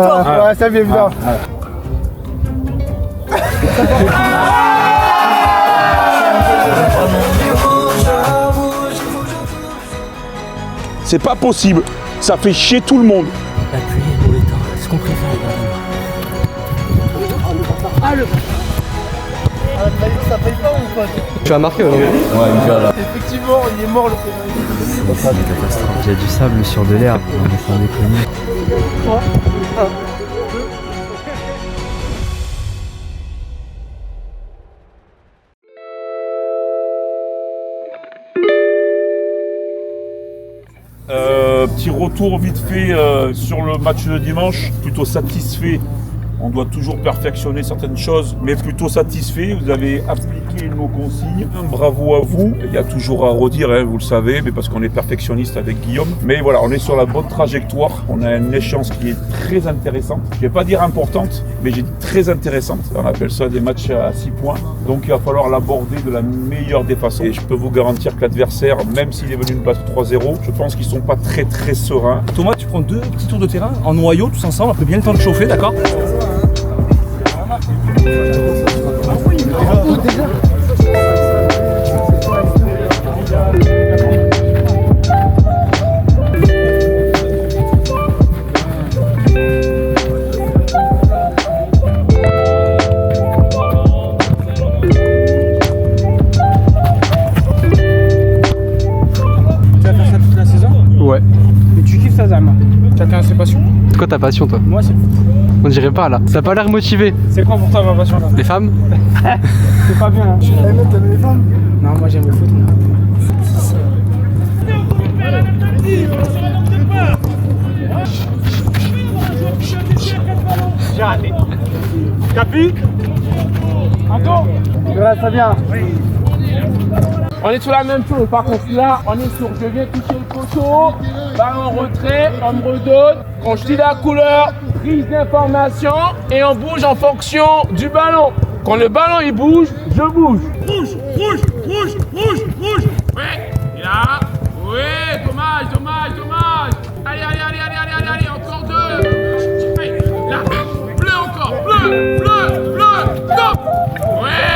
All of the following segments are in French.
toi. Ouais, ça vient bien. C'est pas possible, ça fait chier tout le monde. La pluie est mauvais temps, est-ce qu'on préfère les gardiens? Ça paye pas ou pas? Tu as marqué, Ouais, Inch'Allah. Effectivement, il est mort le pénalty. Il y a du sable sur de l'herbe, mais sans déconner. Petit retour vite fait sur le match de dimanche, plutôt satisfait. On doit toujours perfectionner certaines choses, mais plutôt satisfait. Vous avez appliqué nos consignes. Bravo à vous. Il y a toujours à redire, hein, vous le savez, mais parce qu'on est perfectionniste avec Guillaume. Mais voilà, on est sur la bonne trajectoire. On a une échéance qui est très intéressante. Je ne vais pas dire importante, mais j'ai dit très intéressante. On appelle ça des matchs à 6 points. Donc il va falloir l'aborder de la meilleure des façons. Et je peux vous garantir que l'adversaire, même s'il est venu une battre 3-0, je pense qu'ils ne sont pas très sereins. Thomas, tu prends 2 petits tours de terrain en noyau tous ensemble, après bien le temps de chauffer, d'accord? Tu vas faire ça toute la saison? Ouais. Mais tu kiffes ça, Zama? Chacun a ses passions? C'est quoi ta passion, toi? Moi, c'est le foot. On dirait pas là. T'as pas l'air motivé. C'est quoi pour toi ma passion là? Les femmes? C'est pas bien. Hein. T'aimes les femmes? Non, moi j'aime le foot. Moi. J'ai raté. Capi? Encore? Ouais, ça vient. On est sur la même chose, par contre là, on est sur je viens toucher le poteau, ballon en retrait, on me redonne, quand je dis la couleur, prise d'information et on bouge en fonction du ballon. Quand le ballon il bouge, je bouge. Rouge. Ouais, et là, ouais, dommage. Allez, encore 2. Allez, là, bleu encore, bleu, top. Ouais,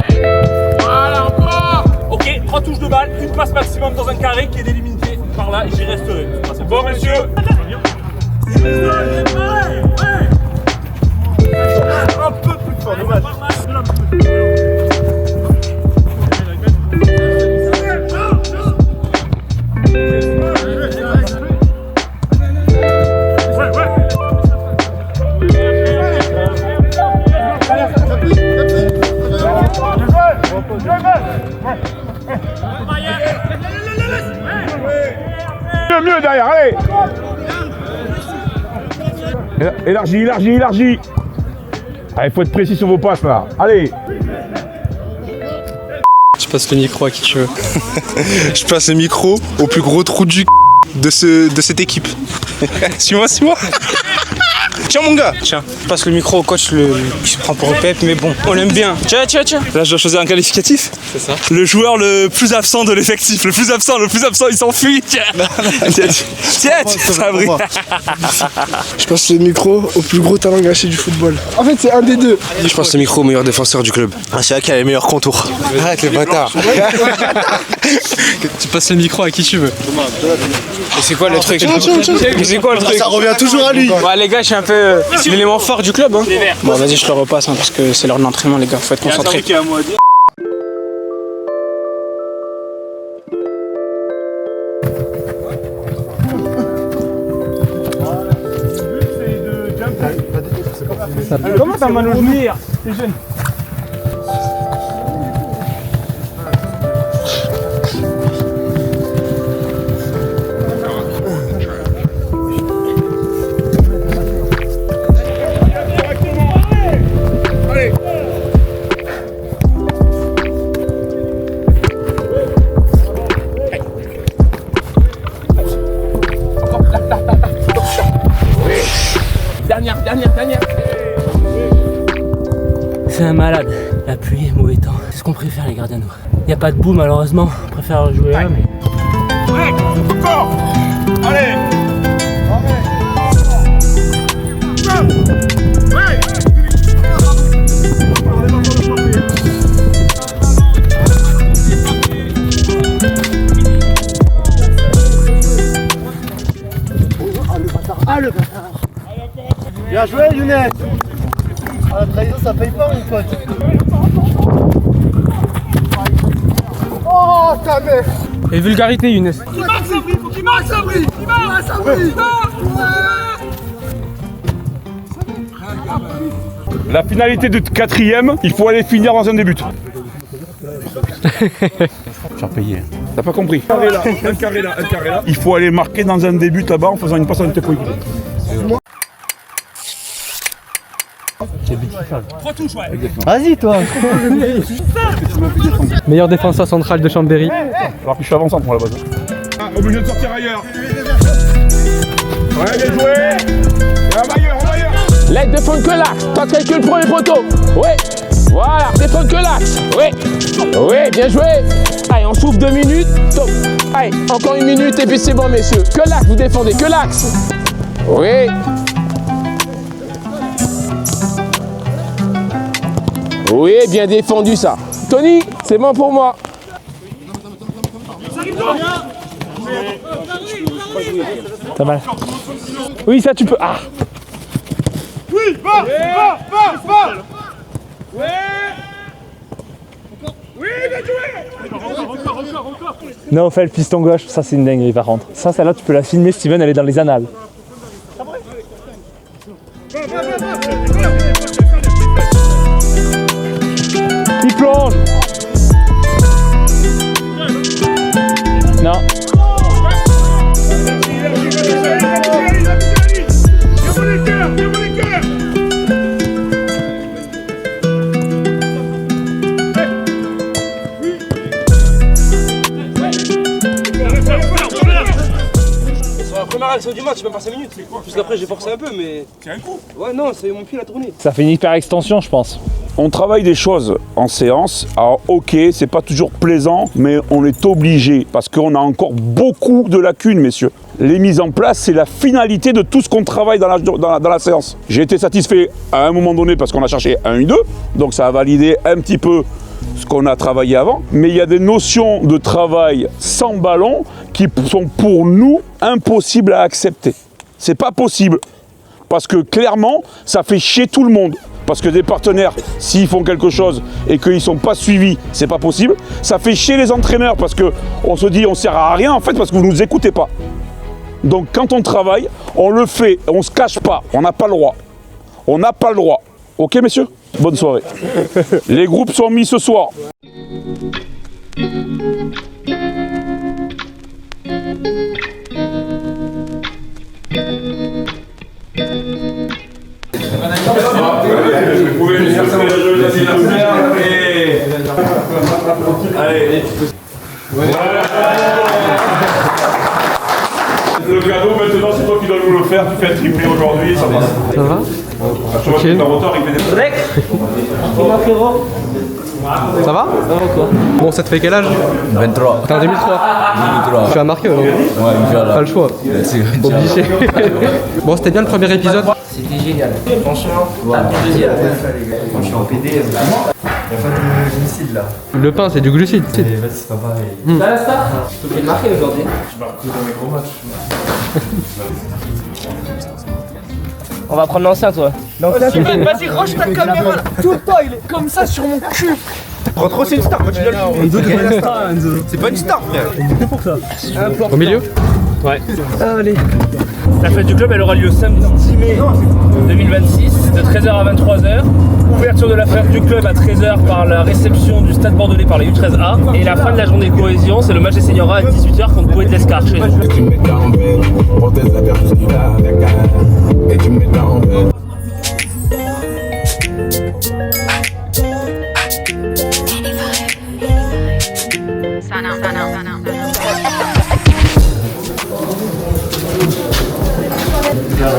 voilà encore. Ok, 3 touches de balle, une passe maximum dans un carré qui est délimité par là et j'y resterai. C'est bon, monsieur. Un peu plus fort, dommage. Mieux derrière, allez. Élargie. Allez, faut être précis sur vos passes là. Allez. Tu passes le micro à qui tu veux. Je passe le micro au plus gros trou du de cette équipe. Suis-moi. Tiens mon gars, tiens, je passe le micro au coach qui se prend pour le pep, mais bon, on l'aime bien. Tiens. Là je dois choisir un qualificatif. C'est ça. Le joueur le plus absent de l'effectif, le plus absent, il s'enfuit. Tiens, ça brille. Je passe le micro au plus gros talent gâché du football. En fait, c'est un des deux. Je passe le micro au meilleur défenseur du club. Ah, c'est vrai qu'il a les meilleurs contours. Arrête les bâtards. Tu passes le micro à qui tu veux. Et c'est quoi le truc? C'est quoi le truc? Ça revient toujours à lui. Bah les gars, je suis un peu l'élément fort du club. Hein. Bon vas-y, je le repasse parce que c'est l'heure de l'entraînement les gars, faut être concentré. Comment t'as mal au genou? T'es jeune. Dernière. C'est un malade. La pluie est mauvais temps. Qu'est-ce qu'on préfère les gardiens nous? Il n'y a pas de bout malheureusement. On préfère jouer là mais... Ouais, encore. Allez. Bien joué, Younes. Ah, la trahison, ça paye pas, mon pote. Oh, ta mère. Et vulgarité, Younes. La finalité de 4ème, il faut aller finir dans un des buts. Faire payer. T'as pas compris? Un carré là. Il faut aller marquer dans un des buts là-bas en faisant une passe à un de tes coéquipiers. Vas-y, toi. Meilleur défenseur central de Chambéry. Alors que je suis avant centre moi là-bas. Obligé de sortir ailleurs. Ouais, bien joué. Et en ailleurs. L'aide défendre que l'axe. Toi, calcule le premier poteau. Oui. Voilà, défendre que l'axe. Oui. Oui, bien joué. Allez, on souffle 2 minutes. Top. Allez, encore 1 minute et puis c'est bon, messieurs. Que l'axe, vous défendez, que l'axe. Oui. Oui, bien défendu ça. Tony, c'est bon pour moi. T'as mal. Oui, ça tu peux. Ah. Oui, va. Ouais. Oui, bien joué. Encore. Non, fait le piston gauche, ça c'est une dinguerie par contre. Ça, celle-là, tu peux la filmer, Steven, elle est dans les annales. Il plonge. Non. C'est du match, c'est même pas 5 minutes. Parce qu'après j'ai forcé un peu, mais. C'est un coup. Ouais, non, c'est mon pied l'a tourné. Ça fait une hyper extension, je pense. On travaille des choses en séance. Alors ok, c'est pas toujours plaisant, mais on est obligé parce qu'on a encore beaucoup de lacunes, messieurs. Les mises en place, c'est la finalité de tout ce qu'on travaille dans la séance. J'ai été satisfait à un moment donné parce qu'on a cherché 1 et 2, donc ça a validé un petit peu ce qu'on a travaillé avant, mais il y a des notions de travail sans ballon qui sont pour nous impossibles à accepter. C'est pas possible, parce que clairement, ça fait chier tout le monde. Parce que des partenaires, s'ils font quelque chose et qu'ils ne sont pas suivis, c'est pas possible. Ça fait chier les entraîneurs parce qu'on se dit on sert à rien en fait parce que vous ne nous écoutez pas. Donc quand on travaille, on le fait, on ne se cache pas, on n'a pas le droit. On n'a pas le droit. Ok messieurs? Bonne soirée. Les groupes sont mis ce soir. Vous pouvez venir faire le jeu d'anniversaire et... Allez. Le cadeau maintenant c'est toi qui dois nous le faire, tu fais un triplé aujourd'hui, ça passe. Ça va? Je vois que ton retard il fait des... Ça va? Bon, ça te fait quel âge? 23. T'es en 2003. 2003. Tu as marqué ou non? Ouais, Inch'Allah. Pas le choix. Obligé. Bon, c'était bien le premier épisode. C'était génial. Franchement, un plaisir. Moi je suis en PD. Il n'y a pas de glucides là. Le pain, c'est du glucide. Mais vas-y, c'est pas pareil. Ça va, ça? Je te fais marquer aujourd'hui. Je marque dans les gros matchs. On va prendre l'ancien, toi. Vas-y, range ta caméra. Tout le temps, il est comme ça sur mon cul. Prends trop, c'est une star. Continue à le jouer. C'est pas une star, frère. Au milieu? Ouais. Allez. La fête du club, elle aura lieu samedi 10 mai 2026, de 13h à 23h. Ouverture de la fête du club à 13h par la réception du Stade Bordelais par les U13A. Et la fin de la journée de cohésion, c'est le match des seniors à 18h contre Poète l'Escar chez nous.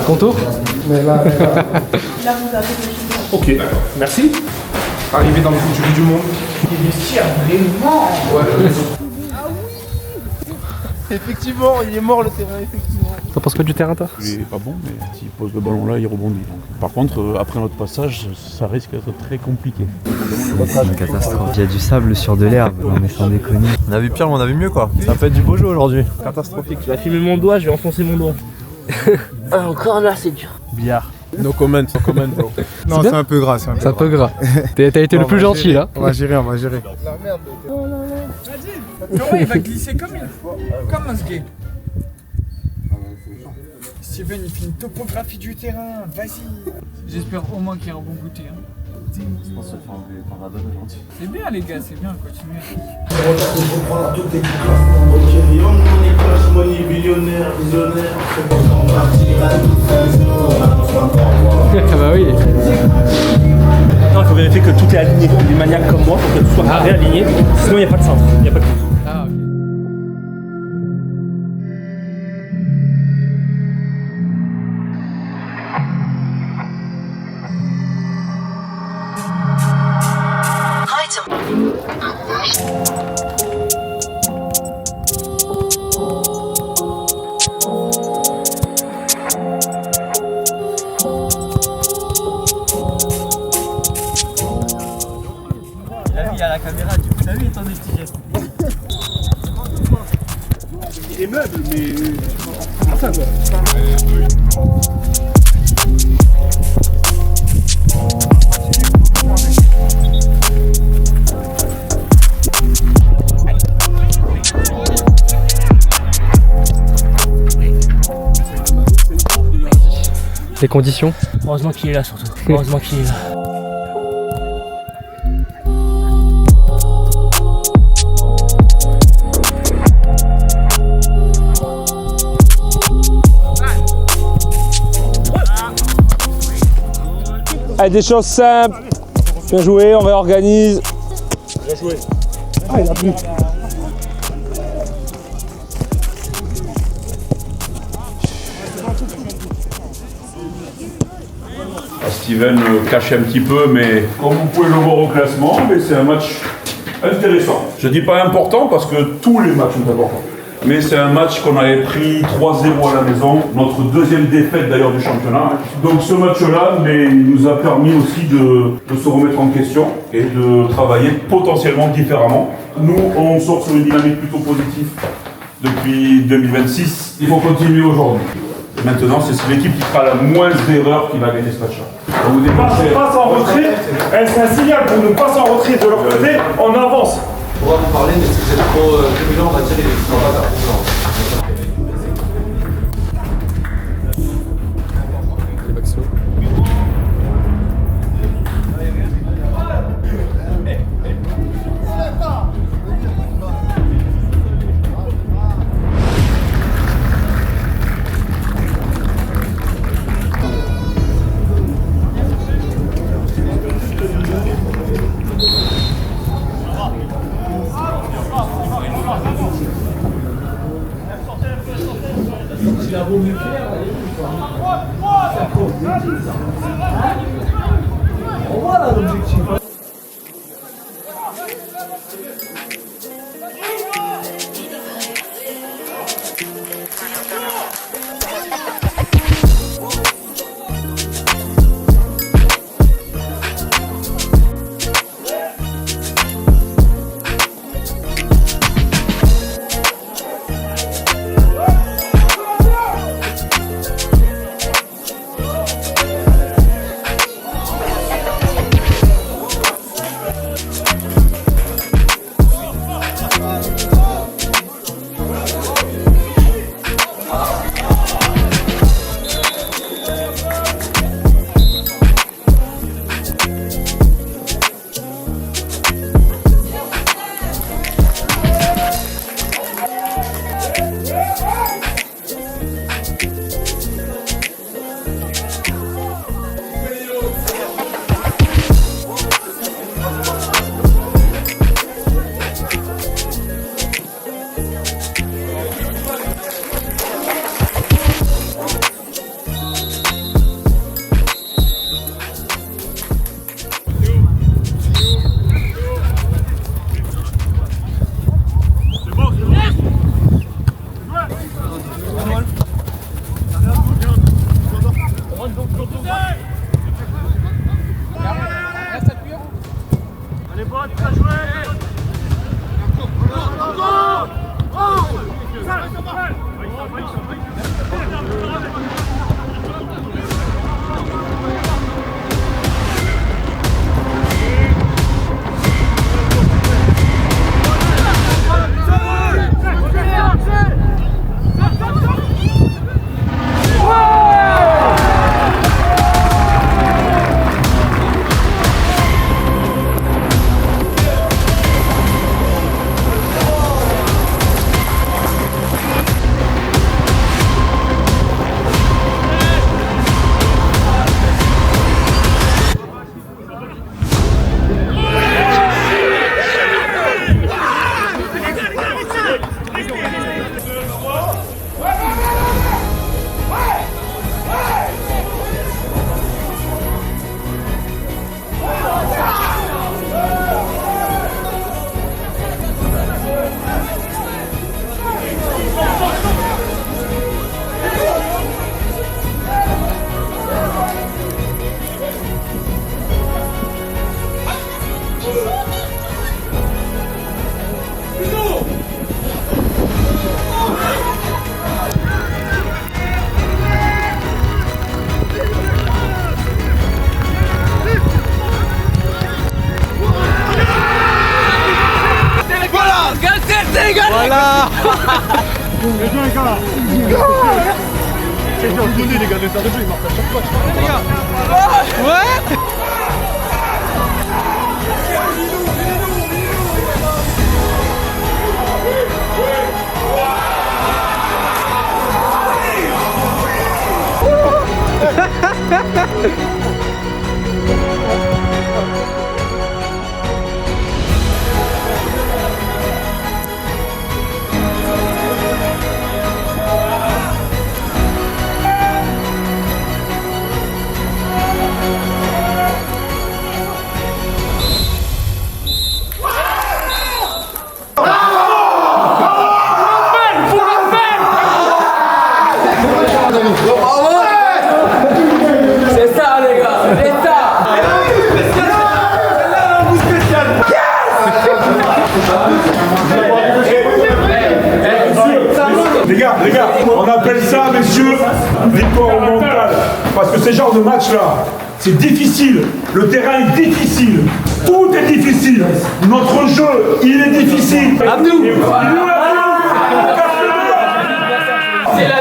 Contour? Ok, merci. Arrivé dans le futur du monde. Effectivement, il est mort le terrain, effectivement. T'en penses quoi du terrain, toi? Il est pas bon, mais s'il pose le ballon là, il rebondit. Donc. Par contre, après notre passage, ça risque d'être très compliqué. C'est une catastrophe. Il y a du sable sur de l'herbe, non mais sans déconner. On a vu pire, mais on a vu mieux quoi. Ça peut être du beau jeu aujourd'hui. Catastrophique. Tu vas filmer mon doigt, je vais enfoncer mon doigt. Encore là, c'est dur. Billard. No comment, bro. Non, c'est un peu gras. C'est un peu gras. T'as été le plus gentil là. On va gérer. Comment il va glisser comme un skate. Steven, il fait une topographie du terrain, vas-y. J'espère au moins qu'il y a un bon goûter. Hein. Je pense que ça fait un radon gentil. C'est bien les gars, c'est bien, continuez. Ah bah oui. Non, il faut vérifier que tout est aligné. Les maniaques comme moi, il faut que tout soit réaligné. Sinon, il n'y a pas de centre, il n'y a pas de pouce. Ah, ok. Il y a la caméra, du coup, t'as vu, attendez, petit geste. Les meubles, mais. Enfin, quoi. Les conditions. Heureusement qu'il est là, surtout. Heureusement qu'il est là. Allez, des choses simples. Bien joué, on réorganise. Bien joué. Ah, il a plu. Steven cache un petit peu, mais comme vous pouvez le voir au classement, mais c'est un match intéressant. Je dis pas important parce que tous les matchs sont importants. Mais c'est un match qu'on avait pris 3-0 à la maison, notre deuxième défaite d'ailleurs du championnat. Donc ce match-là nous a permis aussi de se remettre en question et de travailler potentiellement différemment. Nous, on sort sur une dynamique plutôt positive depuis 2026. Il faut continuer aujourd'hui. Et maintenant, c'est l'équipe qui fera la moins d'erreurs qui va gagner ce match-là. Passe en retrait, c'est un signal pour ne pas s'en retrait de leur côté, on avance. On va vous parler, mais si vous êtes trop turbulent, on va tirer les petits pas faire Voilà. Les gars, les gars. C'est dur de donner les gars, de faire de jeu, ils marquent à chaque fois. Les gars. Ouais. C'est ça les gars, c'est ça. Les gars, on appelle ça, messieurs, victoire mentale. Parce que ces genres de matchs-là, c'est difficile. Le terrain est difficile. Tout est difficile. Notre jeu, il est difficile. Abdou. C'est la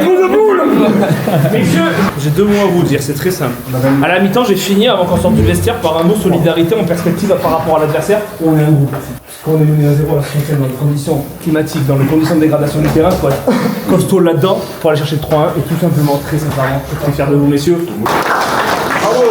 trou de boule. Messieurs, j'ai deux mots à vous dire, c'est très simple. À la mi-temps, j'ai fini avant qu'on sorte du vestiaire par un mot solidarité en perspective par rapport à l'adversaire. On est un groupe. Quand on est mené à 0 à la 60e dans les conditions climatiques, dans les conditions de dégradation du terrain, il faut être costaud là-dedans pour aller chercher le 3-1 et tout simplement, très sincèrement, je suis très fier de vous, messieurs. Oh,